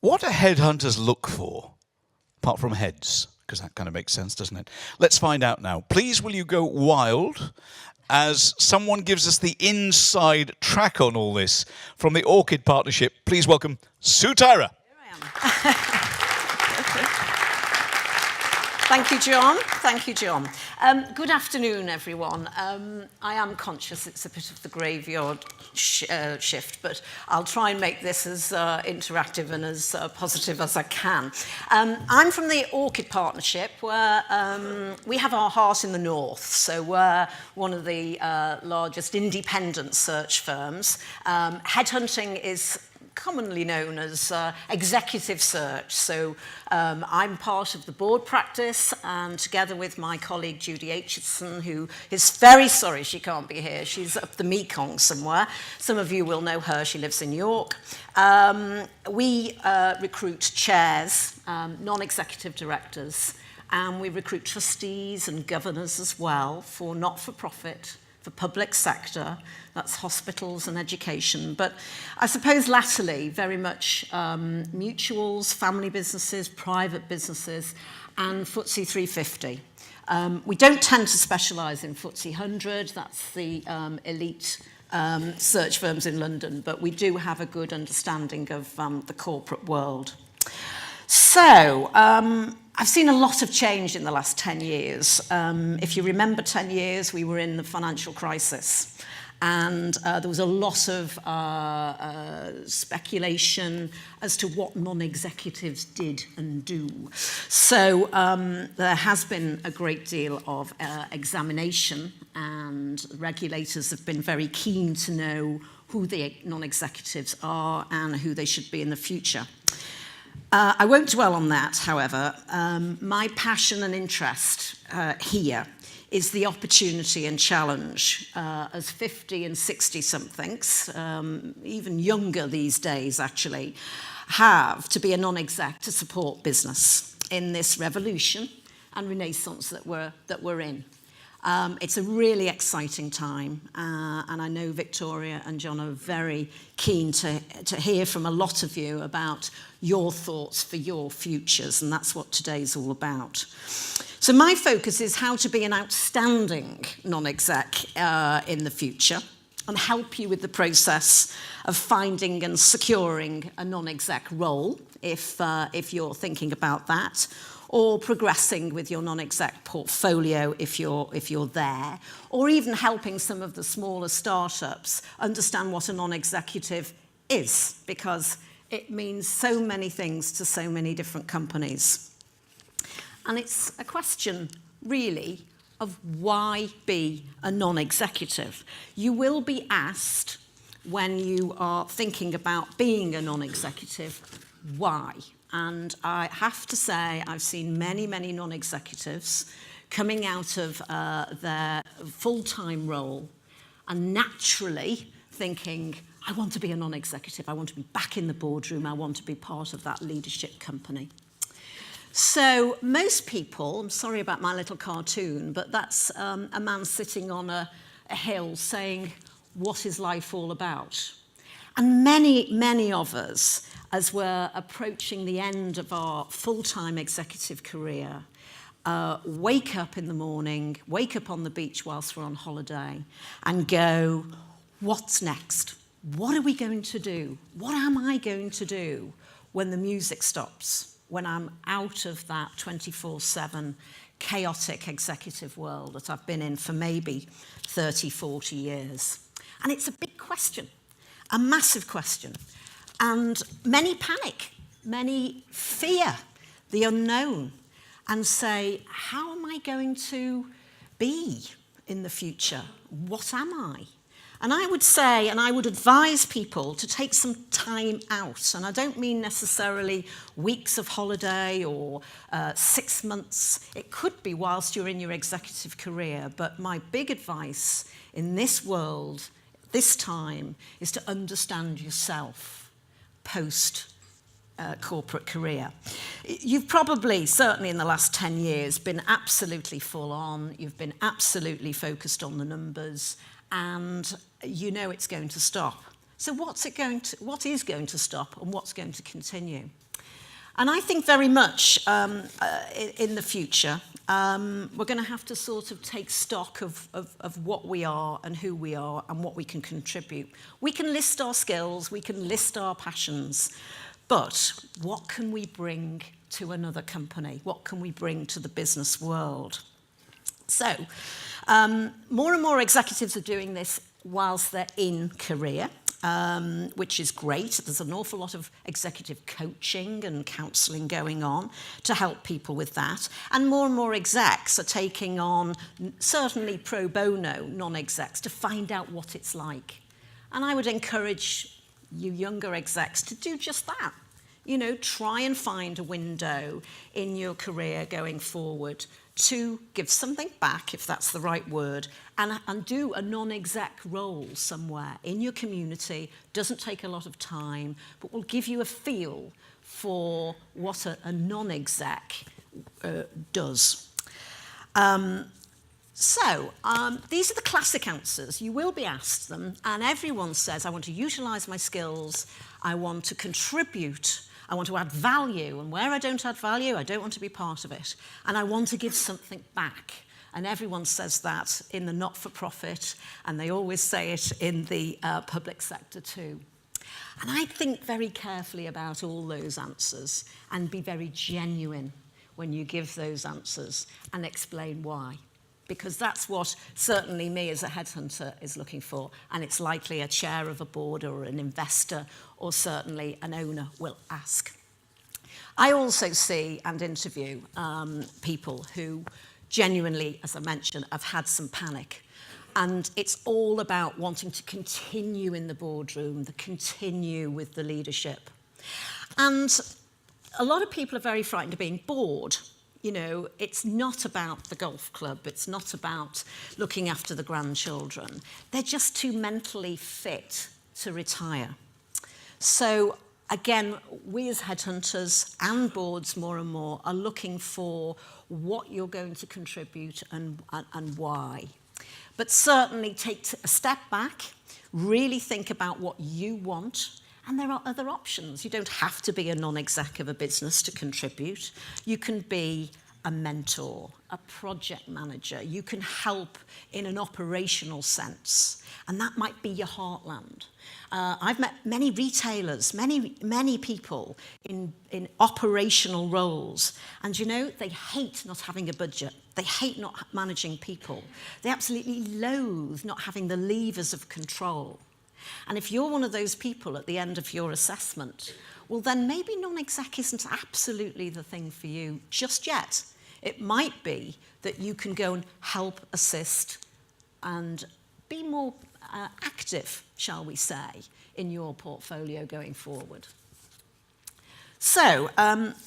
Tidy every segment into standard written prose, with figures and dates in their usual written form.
What do headhunters look for, apart from heads? Because that kind of makes sense, doesn't it? Let's find out now. Please, will you go wild as someone gives us the inside track on all this from the Orcid Partnership. Please welcome Sue Tyrer. Here I am. Thank you, John. Thank you, John. Good afternoon, everyone. I am conscious it's a bit of the graveyard shift, but I'll try and make this as interactive and as positive as I can. I'm from the Orcid Partnership, where we have our heart in the north, so we're one of the largest independent search firms. Headhunting is commonly known as executive search. So I'm part of the board practice, and together with my colleague Judy Aitchison, who is very sorry she can't be here. She's up the Mekong somewhere. Some of you will know her. She lives in York. We recruit chairs, non-executive directors, and we recruit trustees and governors as well for not-for-profit, for public sector, that's hospitals and education. But I suppose latterly, very much mutuals, family businesses, private businesses, and FTSE 350. We don't tend to specialise in FTSE 100, that's the elite search firms in London, but we do have a good understanding of the corporate world. So, I've seen a lot of change in the last 10 years. If you remember 10 years, we were in the financial crisis. And there was a lot of speculation as to what non-executives did and do. So there has been a great deal of examination, and regulators have been very keen to know who the non-executives are and who they should be in the future. I won't dwell on that, however. My passion and interest here is the opportunity and challenge as 50 and 60-somethings, even younger these days actually, have to be a non-exec to support business in this revolution and renaissance that we're in. It's a really exciting time, and I know Victoria and John are very keen to hear from a lot of you about your thoughts for your futures, and that's what today's all about. So my focus is how to be an outstanding non-exec in the future and help you with the process of finding and securing a non-exec role if you're thinking about that, or progressing with your non-exec portfolio if you're there, or even helping some of the smaller startups understand what a non-executive is, because it means so many things to so many different companies. And it's a question, really, of why be a non-executive. You will be asked when you are thinking about being a non-executive, why? And I have to say, I've seen many, many non-executives coming out of their full-time role and naturally thinking, I want to be a non-executive, I want to be back in the boardroom, I want to be part of that leadership company. So most people, I'm sorry about my little cartoon, but that's a man sitting on a hill saying, what is life all about? And many, many of us, as we're approaching the end of our full-time executive career, wake up in the morning, wake up on the beach whilst we're on holiday, and go, what's next? What are we going to do? What am I going to do when the music stops? When I'm out of that 24/7 chaotic executive world that I've been in for maybe 30, 40 years. And it's a big question, a massive question. And many panic, many fear the unknown and say, how am I going to be in the future? What am I? And I would say, and I would advise people to take some time out. And I don't mean necessarily weeks of holiday or 6 months. It could be whilst you're in your executive career. But my big advice in this world, this time, is to understand yourself post corporate career. You've probably, certainly in the last 10 years, been absolutely full on. You've been absolutely focused on the numbers, and you know it's going to stop. So what is going to stop and what's going to continue? And I think very much in the future, we're going to have to sort of take stock of what we are and who we are and what we can contribute. We can list our skills, we can list our passions, but what can we bring to another company? What can we bring to the business world? So, more and more executives are doing this whilst they're in career. Which is great. There's an awful lot of executive coaching and counselling going on to help people with that. And more execs are taking on, certainly pro bono non-execs, to find out what it's like. And I would encourage you younger execs to do just that. You know, try and find a window in your career going forward to give something back, if that's the right word, and do a non-exec role somewhere in your community. Doesn't take a lot of time, but will give you a feel for what a non-exec does. These are the classic answers. You will be asked them, and everyone says, I want to utilise my skills, I want to contribute, I want to add value, and where I don't add value, I don't want to be part of it. And I want to give something back. And everyone says that in the not-for-profit, and they always say it in the public sector too. And I think very carefully about all those answers and be very genuine when you give those answers and explain why. Because that's what certainly me as a headhunter is looking for, and it's likely a chair of a board or an investor or certainly an owner will ask. I also see and interview people who genuinely, as I mentioned, have had some panic. And it's all about wanting to continue in the boardroom, to continue with the leadership. And a lot of people are very frightened of being bored. You know, it's not about the golf club, it's not about looking after the grandchildren. They're just too mentally fit to retire. So again, we as headhunters and boards more and more are looking for what you're going to contribute and why. But certainly take a step back, really think about what you want. And there are other options. You don't have to be a non-exec of a business to contribute. You can be a mentor, a project manager. You can help in an operational sense. And that might be your heartland. I've met many retailers, many people in operational roles. And you know, they hate not having a budget. They hate not managing people. They absolutely loathe not having the levers of control. And if you're one of those people at the end of your assessment, well, then maybe non-exec isn't absolutely the thing for you just yet. It might be that you can go and help, assist, and be more active, shall we say, in your portfolio going forward. So,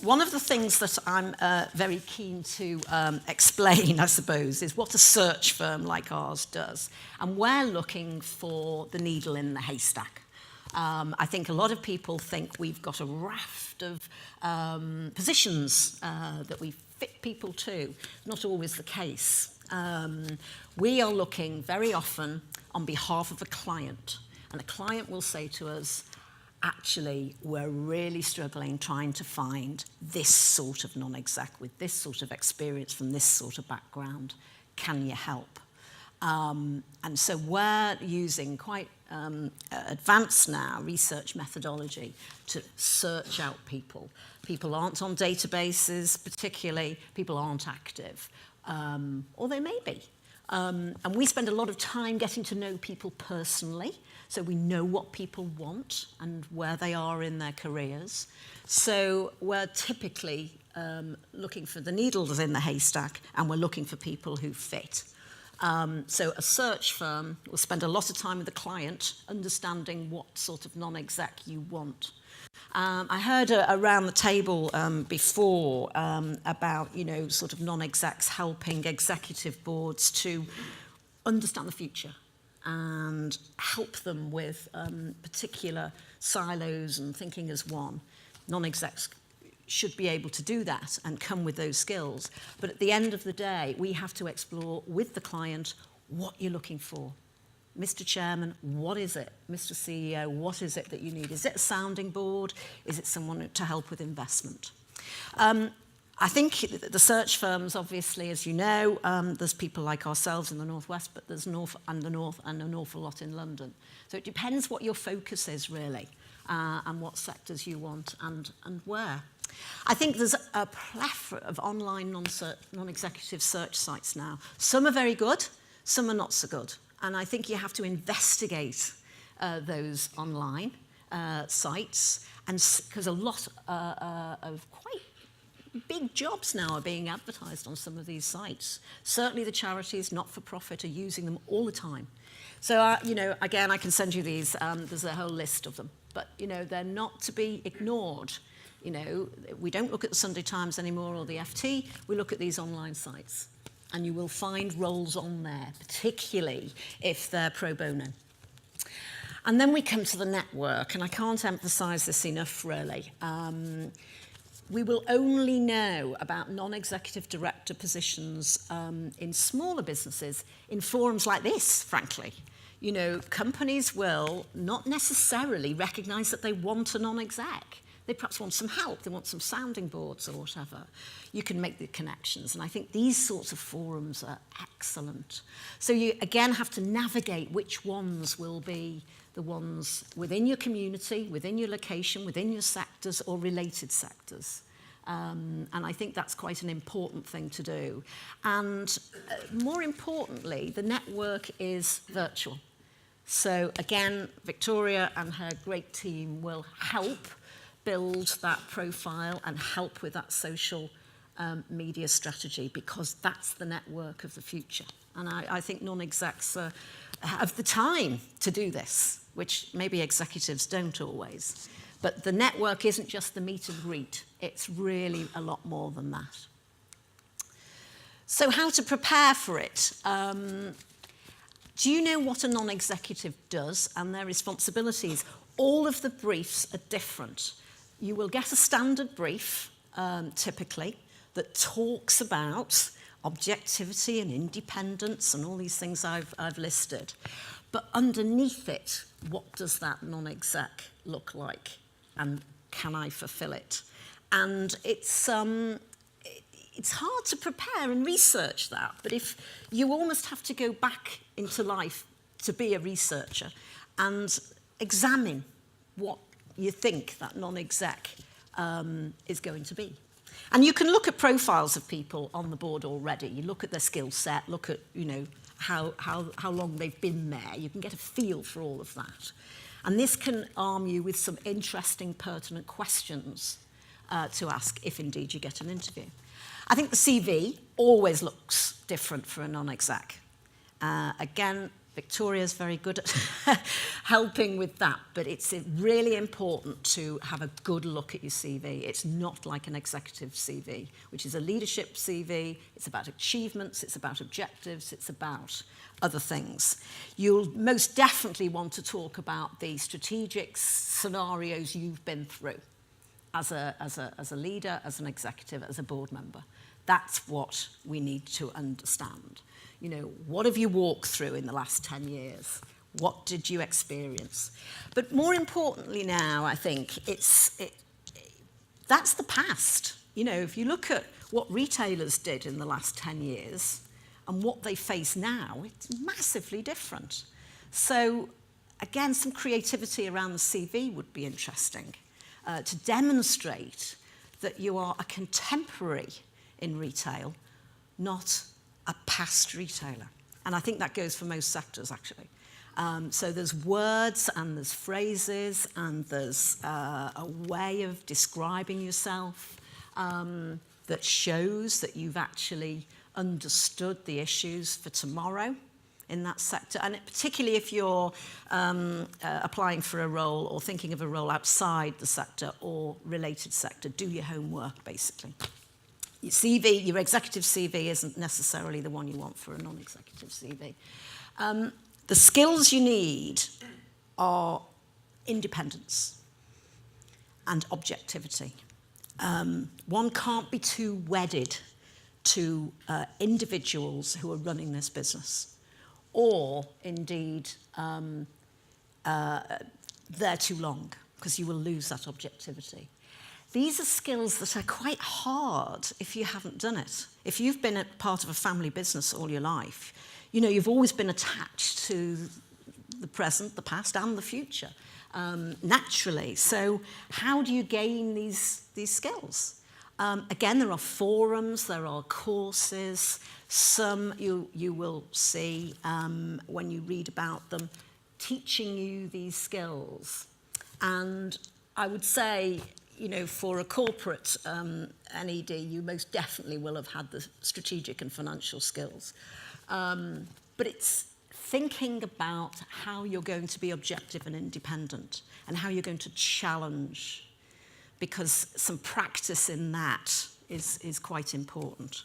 one of the things that I'm very keen to explain, I suppose, is what a search firm like ours does. And we're looking for the needle in the haystack. I think a lot of people think we've got a raft of positions that we fit people to. Not always the case. We are looking very often on behalf of a client. And a client will say to us, actually, we're really struggling trying to find this sort of non-exec with this sort of experience from this sort of background. Can you help? And so we're using quite advanced now research methodology to search out people. People aren't on databases particularly, people aren't active, or they may be. And we spend a lot of time getting to know people personally, so we know what people want and where they are in their careers. So we're typically looking for the needles in the haystack, and we're looking for people who fit. So a search firm will spend a lot of time with the client understanding what sort of non-exec you want. I heard around the table before about, you know, sort of non-execs helping executive boards to understand the future and help them with particular silos and thinking as one. Non-execs should be able to do that and come with those skills. But at the end of the day, we have to explore with the client what you're looking for. Mr. Chairman, what is it? Mr. CEO, what is it that you need? Is it a sounding board? Is it someone to help with investment? I think the search firms, obviously, as you know, there's people like ourselves in the Northwest, but there's North and the North and an awful lot in London. So it depends what your focus is, really, and what sectors you want and where. I think there's a plethora of online non-executive search sites now. Some are very good, some are not so good. And I think you have to investigate those online sites, and because a lot of quite big jobs now are being advertised on some of these sites. Certainly the charities, not-for-profit, are using them all the time. So, you know, again, I can send you these. There's a whole list of them. But, you know, they're not to be ignored. You know, we don't look at the Sunday Times anymore or the FT. We look at these online sites. And you will find roles on there, particularly if they're pro bono. And then we come to the network, and I can't emphasise this enough, really. We will only know about non-executive director positions in smaller businesses in forums like this, frankly. You know, companies will not necessarily recognise that they want a non-exec. They perhaps want some help, they want some sounding boards or whatever. You can make the connections, and I think these sorts of forums are excellent. So you, again, have to navigate which ones will be the ones within your community, within your location, within your sectors or related sectors. And I think that's quite an important thing to do. And more importantly, the network is virtual. So again, Victoria and her great team will help build that profile and help with that social media strategy, because that's the network of the future. And I think non-execs have the time to do this, which maybe executives don't always. But the network isn't just the meet and greet. It's really a lot more than that. So how to prepare for it? Do you know what a non-executive does and their responsibilities? All of the briefs are different. You will get a standard brief, typically, that talks about objectivity and independence and all these things I've listed. But underneath it, what does that non-exec look like? And can I fulfill it? And it's hard to prepare and research that, but if you almost have to go back into life to be a researcher and examine what you think that non-exec is going to be. And you can look at profiles of people on the board already. You look at their skill set, look at, you know, how long they've been there. You can get a feel for all of that. And this can arm you with some interesting, pertinent questions to ask if indeed you get an interview. I think the CV always looks different for a non-exec. Again, Victoria's very good at helping with that, but it's really important to have a good look at your CV. It's not like an executive CV, which is a leadership CV. It's about achievements, it's about objectives, it's about other things. You'll most definitely want to talk about the strategic scenarios you've been through as a leader, as an executive, as a board member. That's what we need to understand. You know, what have you walked through in the last 10 years? What did you experience? But more importantly now, I think, that's the past. You know, if you look at what retailers did in the last 10 years and what they face now, it's massively different. So, again, some creativity around the CV would be interesting to demonstrate that you are a contemporary in retail, not a past retailer. And I think that goes for most sectors, actually. So there's words and there's phrases and there's a way of describing yourself that shows that you've actually understood the issues for tomorrow in that sector. And particularly if you're applying for a role or thinking of a role outside the sector or related sector, do your homework, basically. Your CV, your executive CV isn't necessarily the one you want for a non-executive CV. The skills you need are independence and objectivity. One can't be too wedded to individuals who are running this business or indeed they're too long, because you will lose that objectivity. These are skills that are quite hard if you haven't done it. If you've been a part of a family business all your life, you know, you've always been attached to the present, the past, and the future, naturally. So how do you gain these skills? Again, there are forums, there are courses. Some you will see when you read about them, teaching you these skills. And I would say, you know, for a corporate NED, you most definitely will have had the strategic and financial skills. But it's thinking about how you're going to be objective and independent, and how you're going to challenge, because some practice in that is quite important.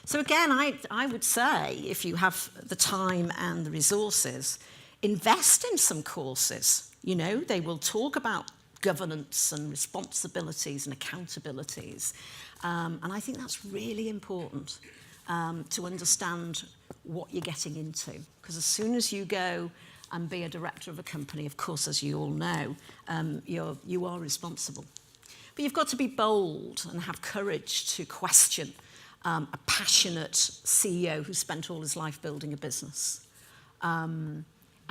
So again, I would say, if you have the time and the resources, invest in some courses. You know, they will talk about governance and responsibilities and accountabilities. And I think that's really important to understand what you're getting into. Because as soon as you go and be a director of a company, of course, as you all know, you are responsible. But you've got to be bold and have courage to question a passionate CEO who spent all his life building a business. And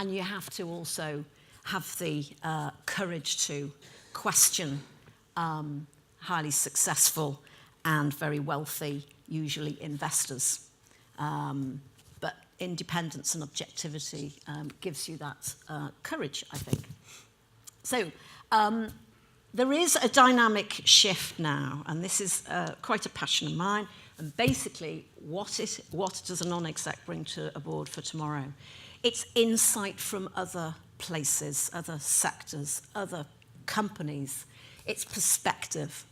you have to also have the courage to question highly successful and very wealthy, usually investors. But independence and objectivity gives you that courage, I think. So there is a dynamic shift now, and this is quite a passion of mine. And basically, what does a non-exec bring to a board for tomorrow? It's insight from other places, other sectors, other companies. It's perspective.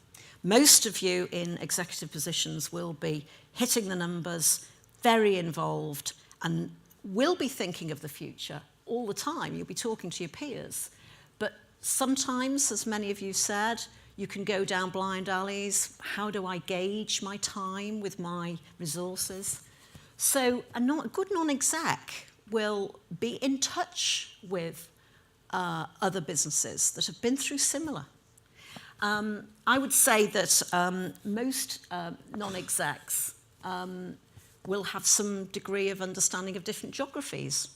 Most of you in executive positions will be hitting the numbers, very involved, and will be thinking of the future all the time. You'll be talking to your peers. But sometimes, as many of you said, you can go down blind alleys. How do I gauge my time with my resources? So a good non-exec will be in touch with other businesses that have been through similar. I would say that most non-execs will have some degree of understanding of different geographies.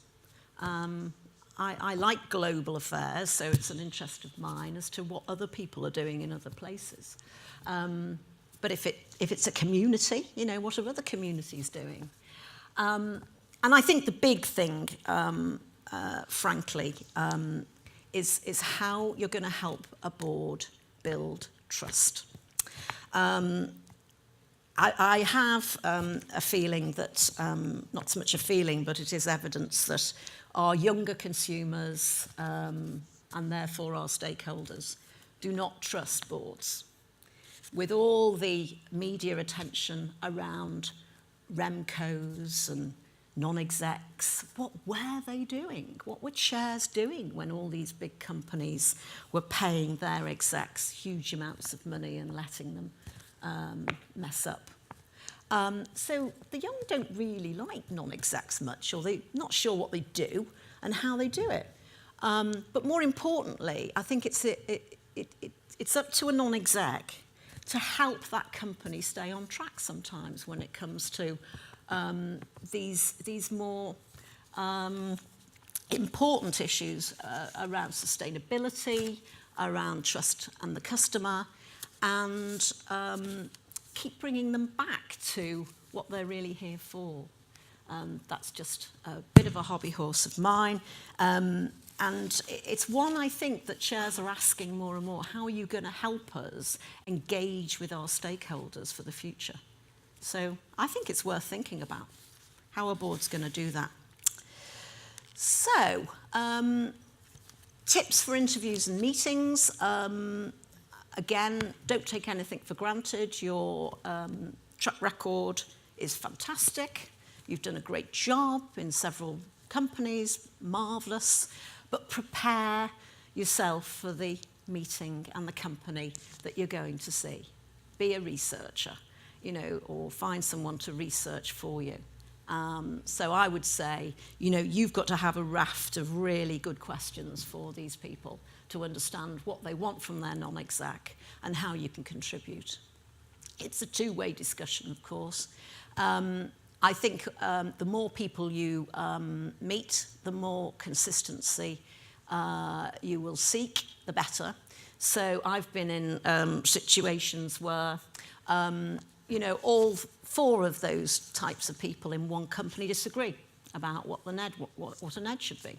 I like global affairs, so it's an interest of mine as to what other people are doing in other places. But if it's a community, you know, what are other communities doing? And I think the big thing, frankly, is how you're going to help a board build trust. I have a feeling that, not so much a feeling, but it is evidence that our younger consumers, and therefore our stakeholders, do not trust boards. With all the media attention around Remcos and non-execs, what were they doing? What were chairs doing when all these big companies were paying their execs huge amounts of money and letting them mess up? So the young don't really like non-execs much, or they're not sure what they do and how they do it. But more importantly, I think it's up to a non-exec to help that company stay on track sometimes when it comes to these more important issues around sustainability, around trust and the customer, and keep bringing them back to what they're really here for. That's just a bit of a hobby horse of mine. And it's one, I think, that chairs are asking more and more. How are you going to help us engage with our stakeholders for the future? So I think it's worth thinking about how a board's going to do that. So, tips for interviews and meetings. Again, don't take anything for granted. Your track record is fantastic. You've done a great job in several companies, marvellous. But prepare yourself for the meeting and the company that you're going to see. Be a researcher, you know, or find someone to research for you. So I would say, you've got to have a raft of really good questions for these people to understand what they want from their non-exec and how you can contribute. It's a two-way discussion, of course. I think the more people you meet, the more consistency you will seek, the better. So I've been in situations where, all 4 of those types of people in one company disagree about what a NED should be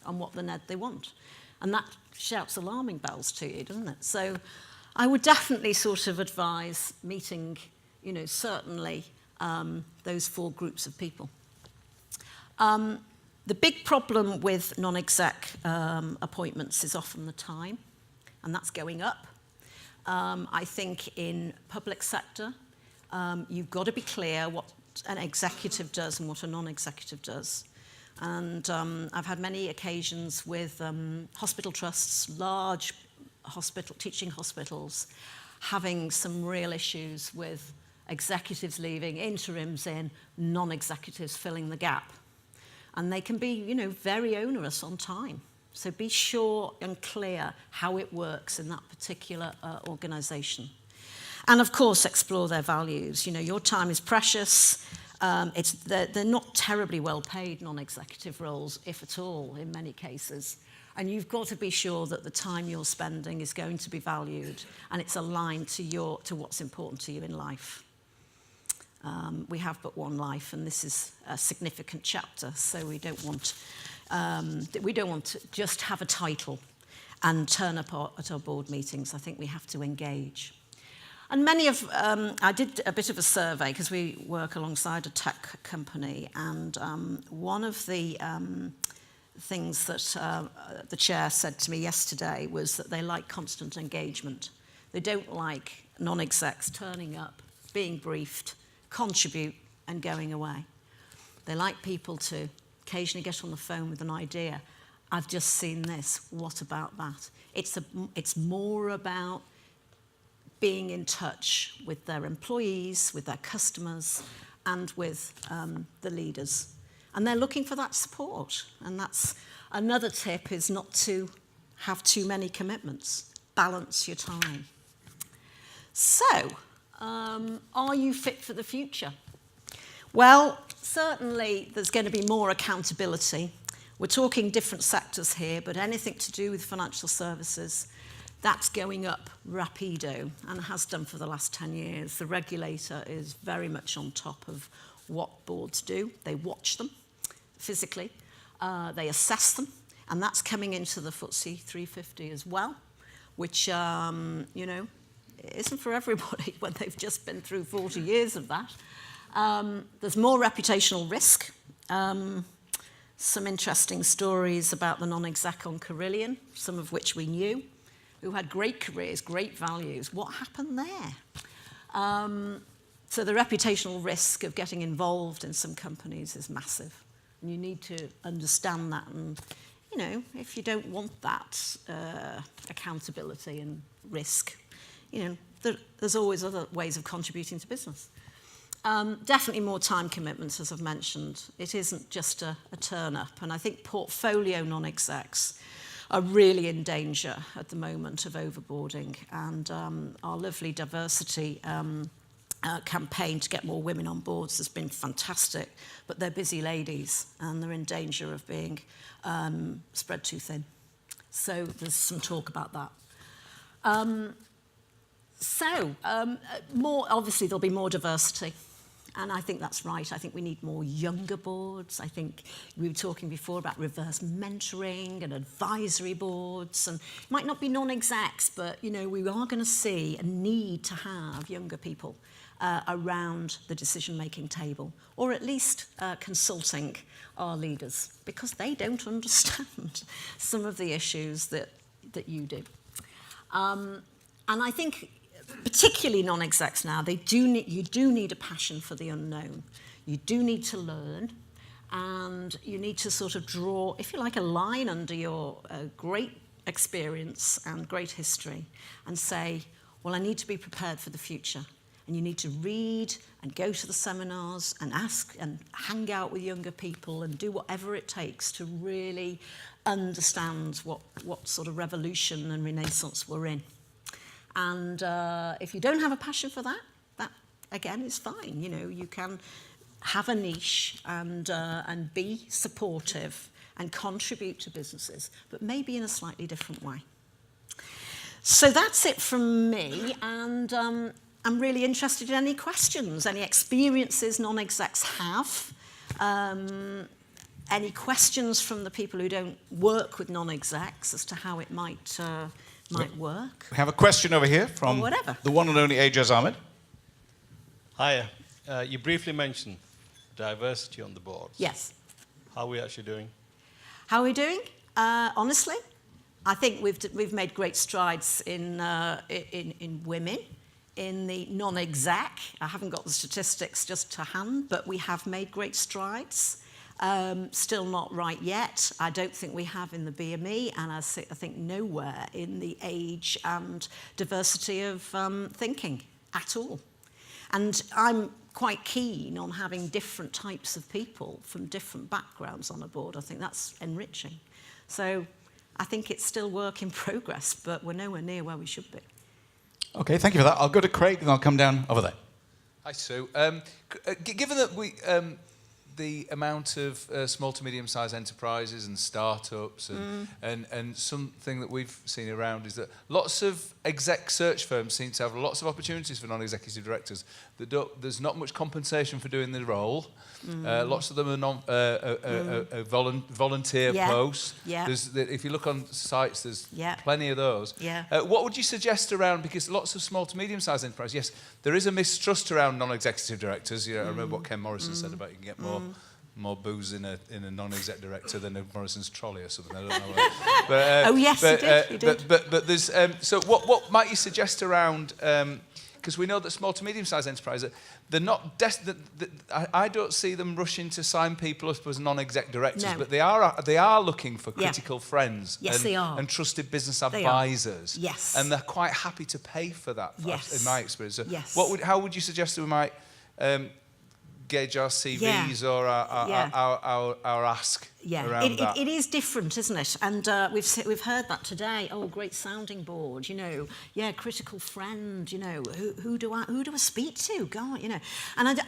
and what the NED they want. And that shouts alarming bells to you, doesn't it? So I would definitely sort of advise meeting, certainly those 4 groups of people. The big problem with non-exec appointments is often the time, and that's going up. I think in public sector, you've got to be clear what an executive does and what a non-executive does. And I've had many occasions with hospital trusts, large teaching hospitals, having some real issues with executives leaving, interims in, non-executives filling the gap. And they can be, very onerous on time. So be sure and clear how it works in that particular organisation. And of course, explore their values. Your time is precious. They're not terribly well paid non-executive roles, if at all, in many cases. And you've got to be sure that the time you're spending is going to be valued and it's aligned to what's important to you in life. We have but one life, and this is a significant chapter, so we don't want to just have a title and turn up at our board meetings. I think we have to engage. And I did a bit of a survey because we work alongside a tech company, and one of the things that the chair said to me yesterday was that they like constant engagement. They don't like non-execs turning up, being briefed, contribute and going away. They like people to occasionally get on the phone with an idea. I've just seen this, what about that? It's more about being in touch with their employees, with their customers, and with the leaders. And they're looking for that support. And that's another tip, is not to have too many commitments. Balance your time. So, are you fit for the future? Well, certainly there's going to be more accountability. We're talking different sectors here, but anything to do with financial services, that's going up rapido and has done for the last 10 years. The regulator is very much on top of what boards do. They watch them physically, they assess them, and that's coming into the FTSE 350 as well, which, isn't for everybody when they've just been through 40 years of that. There's more reputational risk. Some interesting stories about the non-exec on Carillion, some of which we knew, who had great careers, great values. What happened there? So the reputational risk of getting involved in some companies is massive. And you need to understand that. And, if you don't want that accountability and risk, there's always other ways of contributing to business. Definitely more time commitments, as I've mentioned. It isn't just a turn-up. And I think portfolio non-execs are really in danger at the moment of overboarding. And our lovely diversity campaign to get more women on boards has been fantastic. But they're busy ladies, and they're in danger of being spread too thin. So there's some talk about that. Obviously, there'll be more diversity. And I think that's right. I think we need more younger boards. I think we were talking before about reverse mentoring and advisory boards. And it might not be non-execs, but, we are going to see a need to have younger people around the decision-making table, or at least consulting our leaders, because they don't understand some of the issues that you do. And I think particularly non-execs now, you do need a passion for the unknown. You do need to learn, and you need to sort of draw, if you like, a line under your great experience and great history and say, well, I need to be prepared for the future. and you need to read and go to the seminars and ask and hang out with younger people and do whatever it takes to really understand what sort of revolution and renaissance we're in. And if you don't have a passion for that, that again is fine. You know, you can have a niche and be supportive and contribute to businesses, but maybe in a slightly different way. So that's it from me, and I'm really interested in any questions, any experiences non-execs have, any questions from the people who don't work with non-execs as to how it might work. We have a question over here from the one and only Ajaz Ahmed. Hiya. You briefly mentioned diversity on the boards. Yes. How are we actually doing? How are we doing? Honestly, I think we've made great strides in women. In the non-exec, I haven't got the statistics just to hand, but we have made great strides. Still not right yet. I don't think we have in the BME, and I think nowhere in the age and diversity of thinking at all. And I'm quite keen on having different types of people from different backgrounds on a board. I think that's enriching. So I think it's still work in progress, but we're nowhere near where we should be. Okay, thank you for that. I'll go to Craig and I'll come down over there. Hi, Sue. Given that the amount of small to medium-sized enterprises and startups and something that we've seen around is that lots of exec search firms seem to have lots of opportunities for non-executive directors. There's not much compensation for doing the role. Lots of them are volunteer posts. Yeah. If you look on sites, there's Yeah. plenty of those. Yeah. What would you suggest around, because lots of small to medium-sized enterprises, yes, there is a mistrust around non-executive directors. You know, I remember what Ken Morrison said about you can get more booze in a non-exec director than a Morrison's trolley or something. I don't know. But, oh yes, he did. But there's so what might you suggest around? Because we know that small to medium-sized enterprises, they're not I don't see them rushing to sign people up as non-exec directors, No. but they are looking for critical friends Yes, they are. and trusted business They advisors. Yes. And they're quite happy to pay for that. Yes. In my experience. So Yes. how would you suggest that we might gauge our CVs or our ask around that? It is different, isn't it? And we've heard that today. Oh, great sounding board, you know. Yeah, critical friend, you know. Who do I speak to? God, you know. And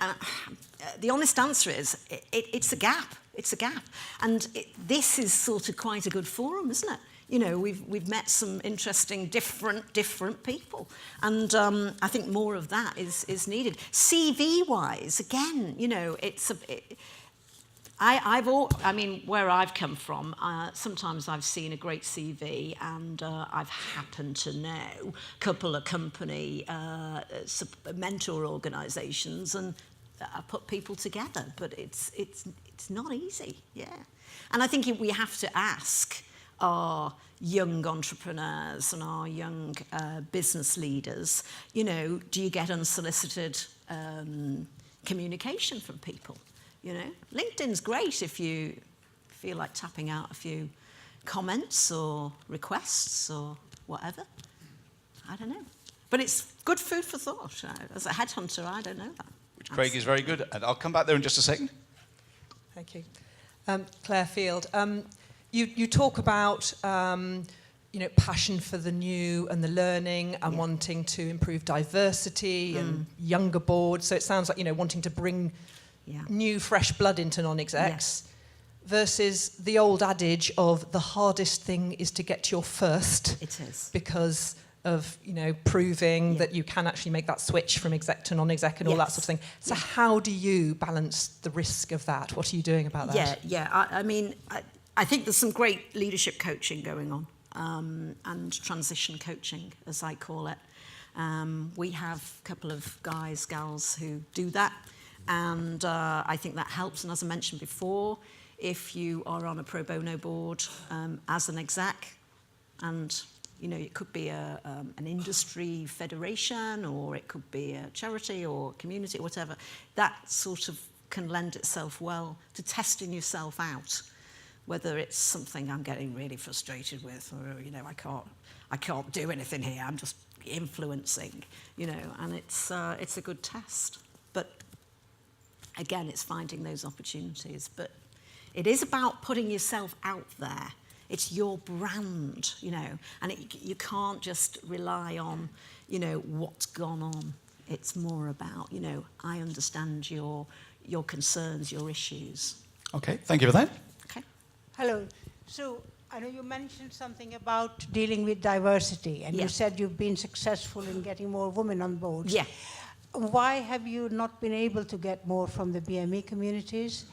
the honest answer is, it's a gap. It's a gap. And this is sort of quite a good forum, isn't it? You know, we've met some interesting, different people, and I think more of that is needed. CV-wise, again, you know, I mean, where I've come from, sometimes I've seen a great CV, and I've happened to know a couple of company mentor organisations, and I put people together, but it's not easy, yeah. And I think we have to ask our young entrepreneurs and our young business leaders, you know, do you get unsolicited communication from people? You know, LinkedIn's great if you feel like tapping out a few comments or requests or whatever. I don't know. But it's good food for thought. As a headhunter, I don't know that. Which Craig is very good at. I'll come back there in just a second. Thank you. Claire Field. You talk about passion for the new and the learning and wanting to improve diversity and younger boards. So it sounds like, you know, wanting to bring new, fresh blood into non-execs versus the old adage of the hardest thing is to get your first. It is. Because of, you know, proving that you can actually make that switch from exec to non-exec and all that sort of thing. So how do you balance the risk of that? What are you doing about that? I mean, I think there's some great leadership coaching going on, and transition coaching, as I call it. We have a couple of gals who do that, and I think that helps. And as I mentioned before, if you are on a pro bono board as an exec, and you know, it could be an industry federation, or it could be a charity or community or whatever, that sort of can lend itself well to testing yourself out. Whether it's something I'm getting really frustrated with, or, you know, I can't do anything here, I'm just influencing, and it's a good test. But again, it's finding those opportunities. But it is about putting yourself out there. It's your brand, and you can't just rely on, what's gone on. It's more about, I understand your concerns, your issues. Okay, thank you for that. Okay. Hello. So I know you mentioned something about dealing with diversity, and you said you've been successful in getting more women on board. Yeah. Why have you not been able to get more from the BME communities?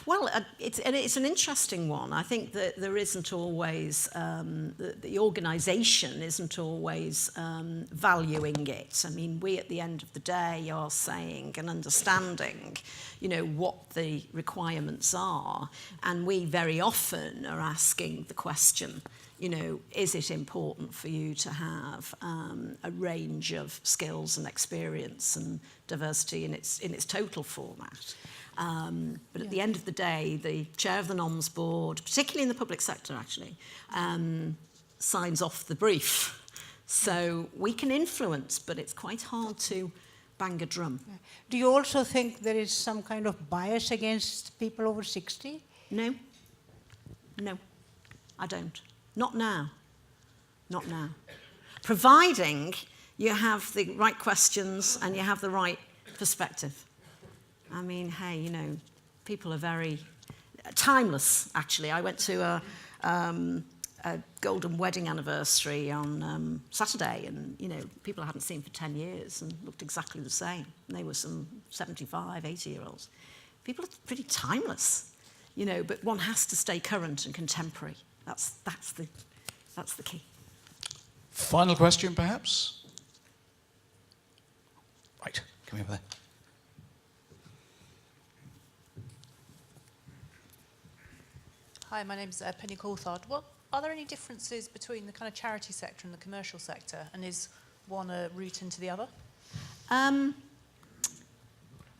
Well, it's an interesting one. I think that there isn't always, the organisation isn't always valuing it. I mean, we at the end of the day are saying and understanding, what the requirements are. And we very often are asking the question, is it important for you to have a range of skills and experience and diversity in its total format? But at the end of the day, the chair of the NOMS board, particularly in the public sector actually, signs off the brief. So we can influence, but it's quite hard to bang a drum. Do you also think there is some kind of bias against people over 60? No, I don't. Not now. Providing you have the right questions and you have the right perspective. I mean, hey, people are very timeless, actually. I went to a golden wedding anniversary on Saturday, and, people I hadn't seen for 10 years and looked exactly the same. And they were some 75, 80-year-olds. People are pretty timeless, but one has to stay current and contemporary. That's the key. Final question, perhaps? Right, come over there. Hi, my name's Penny Coulthard. Are there any differences between the kind of charity sector and the commercial sector, and is one a route into the other?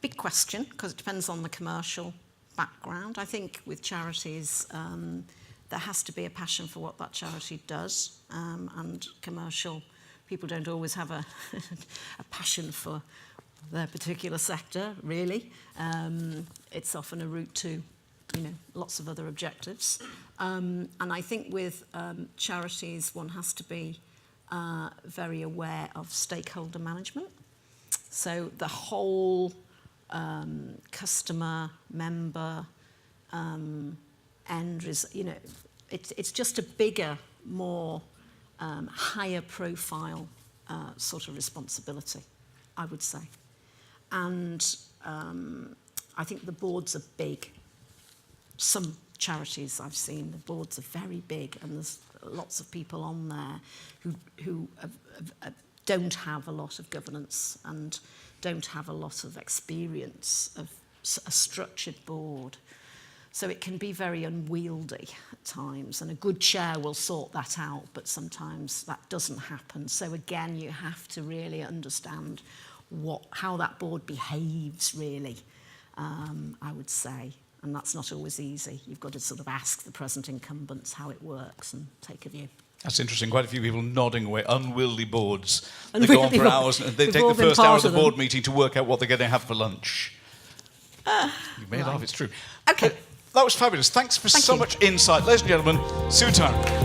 Big question, because it depends on the commercial background. I think with charities, there has to be a passion for what that charity does, and commercial people don't always have a passion for their particular sector, really. It's often a route to lots of other objectives. And I think with charities, one has to be very aware of stakeholder management. So the whole customer, member end is, it's just a bigger, more higher profile sort of responsibility, I would say. And I think the boards are big. Some charities I've seen, the boards are very big, and there's lots of people on there who don't have a lot of governance and don't have a lot of experience of a structured board. So it can be very unwieldy at times, and a good chair will sort that out, but sometimes that doesn't happen. So again, you have to really understand how that board behaves, really, I would say. And that's not always easy. You've got to sort of ask the present incumbents how it works and take a view. That's interesting. Quite a few people nodding away. Unwieldy boards. They go on for hours, and they take the first hour of the board meeting to work out what they're going to have for lunch. You may laugh, it's true. Okay. That was fabulous. Thanks for so much insight. Ladies and gentlemen, Sue Tyrer.